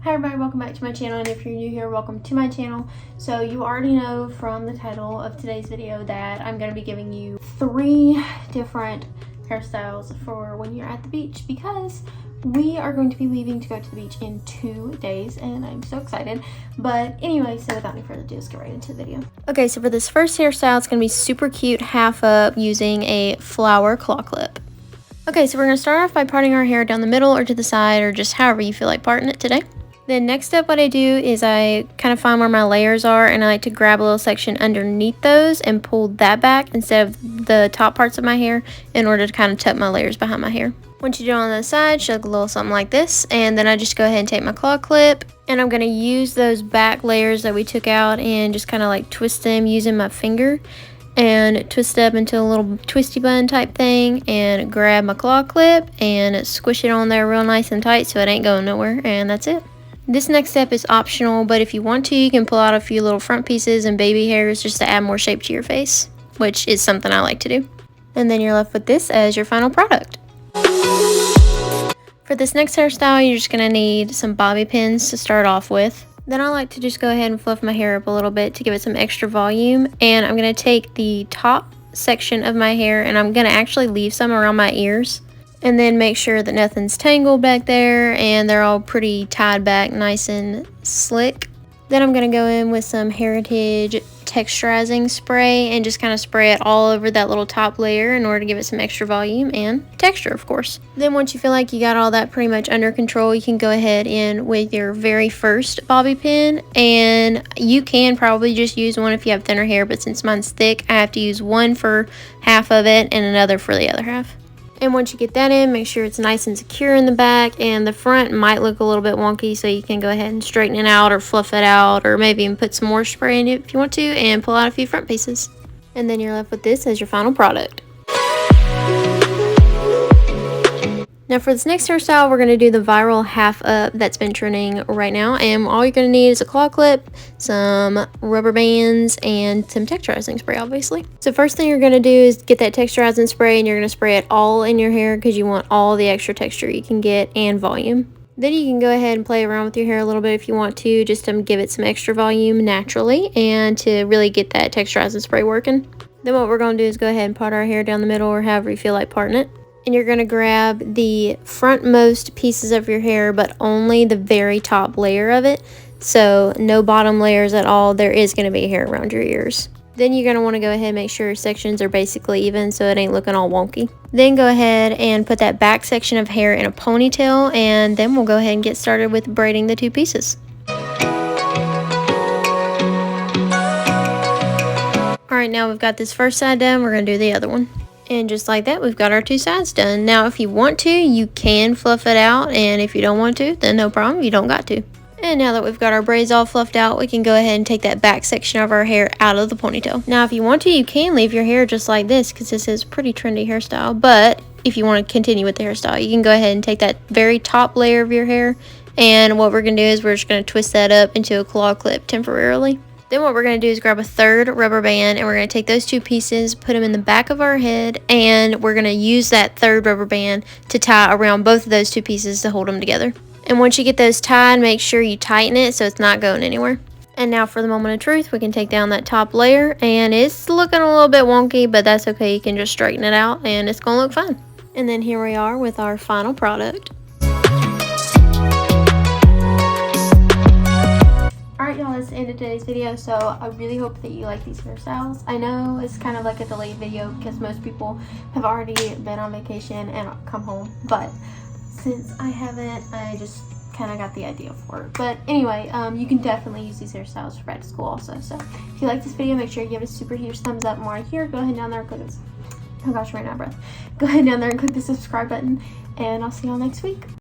Hi everybody, welcome back to my channel, and if you're new here, welcome to my channel. So you already know from the title of today's video that I'm going to be giving you 3 different hairstyles for when you're at the beach, because we are going to be leaving to go to the beach in 2 days and I'm so excited. But anyway, so without any further ado, let's get right into the video. Okay, so for this first hairstyle, it's going to be super cute half up using a flower claw clip. Okay, so we're going to start off by parting our hair down the middle or to the side, or just however you feel like parting it today. Then next up, what I do is I kind of find where my layers are, and I like to grab a little section underneath those and pull that back instead of the top parts of my hair in order to kind of tuck my layers behind my hair. Once you do it on the side, should look a little something like this, and then I just go ahead and take my claw clip, and I'm going to use those back layers that we took out and just kind of like twist them using my finger and twist it up into a little twisty bun type thing, and grab my claw clip and squish it on there real nice and tight so it ain't going nowhere, and that's it. This next step is optional, but if you want to, you can pull out a few little front pieces and baby hairs just to add more shape to your face, which is something I like to do. And then you're left with this as your final product. For this next hairstyle, you're just going to need some bobby pins to start off with. Then I like to just go ahead and fluff my hair up a little bit to give it some extra volume, and I'm going to take the top section of my hair and I'm going to actually leave some around my ears. And then make sure that nothing's tangled back there and they're all pretty tied back nice and slick. Then I'm going to go in with some Heritage texturizing spray and just kind of spray it all over that little top layer in order to give it some extra volume and texture, of course. Then once you feel like you got all that pretty much under control, you can go ahead in with your very first bobby pin, and you can probably just use one if you have thinner hair, but since mine's thick, I have to use one for half of it and another for the other half. And once you get that in, make sure it's nice and secure in the back, and the front might look a little bit wonky, so you can go ahead and straighten it out or fluff it out, or maybe even put some more spray in it if you want to, and pull out a few front pieces. And then you're left with this as your final product. Now for this next hairstyle, we're going to do the viral half up that's been trending right now, and all you're going to need is a claw clip, some rubber bands, and some texturizing spray, obviously. So first thing you're going to do is get that texturizing spray, and you're going to spray it all in your hair because you want all the extra texture you can get and volume. Then you can go ahead and play around with your hair a little bit if you want to, just to give it some extra volume naturally and to really get that texturizing spray working. Then what we're going to do is go ahead and part our hair down the middle or however you feel like parting it. And you're going to grab the frontmost pieces of your hair, but only the very top layer of it. So no bottom layers at all. There is going to be hair around your ears. Then you're going to want to go ahead and make sure your sections are basically even so it ain't looking all wonky. Then go ahead and put that back section of hair in a ponytail, and then we'll go ahead and get started with braiding the 2 pieces. Alright, now we've got this first side done, we're going to do the other one. And just like that, we've got our 2 sides done. Now, if you want to, you can fluff it out. And if you don't want to, then no problem. You don't got to. And now that we've got our braids all fluffed out, we can go ahead and take that back section of our hair out of the ponytail. Now, if you want to, you can leave your hair just like this because this is a pretty trendy hairstyle. But if you want to continue with the hairstyle, you can go ahead and take that very top layer of your hair. And what we're going to do is we're just going to twist that up into a claw clip temporarily. Then what we're going to do is grab a third rubber band, and we're going to take those 2 pieces, put them in the back of our head, and we're going to use that third rubber band to tie around both of those 2 pieces to hold them together. And once you get those tied, make sure you tighten it so it's not going anywhere. And now for the moment of truth, we can take down that top layer, and it's looking a little bit wonky, but that's okay. You can just straighten it out and it's going to look fine. And then here we are with our final product. Alright y'all, that's the end of today's video, so I really hope that you like these hairstyles. I know it's kind of like a delayed video because most people have already been on vacation and come home, but since I haven't, I just kind of got the idea for it. But anyway, you can definitely use these hairstyles for back to school also. So if you like this video, make sure you give it a super huge thumbs up. More here, go ahead down there and click this. Oh gosh, right now, breath. Go ahead down there and click the subscribe button, and I'll see y'all next week.